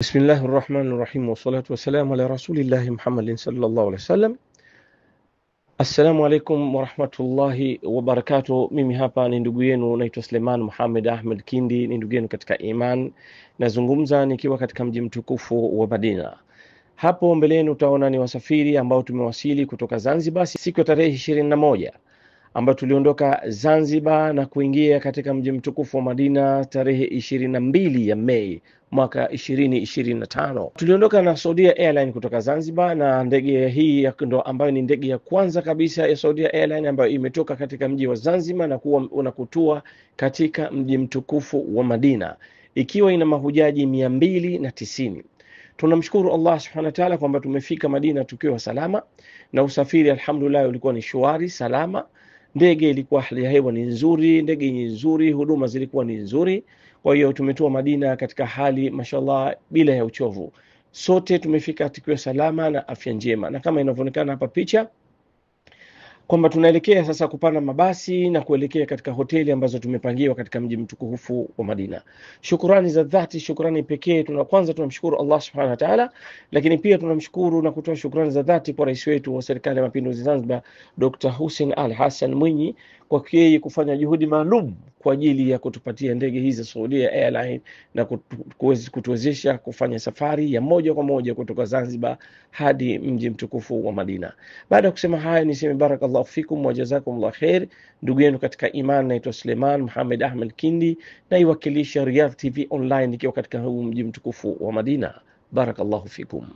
بسم الله الرحمن الرحيم والصلاة والسلام على رسول الله محمد صلى الله عليه وسلم. Assalamu alaikum warahmatullahi wabarakatuh. Mimi hapa ni ndugu yenu naitwa Suleiman Muhammad Ahmed Kindi, ni ndugu yenu katika iman. Nazungumza nikiwa katika mji mtukufu wa Madina. Hapo mbeleni utaona ni wasafiri ambao tumewasili kutoka Zanzibar siku ya tarehe 21 ambao tuliondoka Zanzibar na kuingia katika mji mtukufu wa Madina tarehe 22 ya Mei mwaka 2025. Tuliondoka na Saudia Airline kutoka Zanzibar, na ndege hii ndo ambayo ni ndege ya kwanza kabisa ya Saudia Airline ambayo imetoka katika mji wa Zanzibar na kuwa unakutua katika mji mtukufu wa Madina ikiwa ina mahujaji 290. Tunamshukuru Allah subhanahu wa ta'ala kwamba tumefika Madina tukiwa salama, na usafiri alhamdulillah ulikuwa ni shwari salama. Ndege ilikuwa hali ya hewa ni nzuri, ndege ni nzuri, huduma zilikuwa ni nzuri. Kwa hiyo tumetua Madina katika hali mashallah bila ya uchovu. Sote tumefika tukiwa salama na afya njema, na kama inavyoonekana hapa picha kwamba tunaelekea sasa kupanda mabasi na kuelekea katika hoteli ambazo tumepangiwa katika mji mtukufu wa Madina. Shukrani za dhati, shukrani pekee kwanza tunamshukuru Allah subhanahu wa ta'ala, lakini pia tunamshukuru na kutoa shukrani za dhati kwa rais wetu wa serikali ya mapinduzi Zanzibar Dr. Hussein Ali Hassan Mwinyi kwa yeye kufanya juhudi maalum kwa ajili ya kutupatia ndege hizi za Saudia Airline na kutuwezesha kufanya safari ya moja kwa moja kutoka Zanzibar hadi mji mtukufu wa Madina. Baada ya kusema haya, niseme barakallahu fikum wa jazakumullah khair. Ndugu yenu katika iman naitwa Suleiman Muhammad Ahmed Kindi, na iwakilisha Riyadh TV Online nikiwa katika huu mji mtukufu wa Madina. Barakallahu fikum.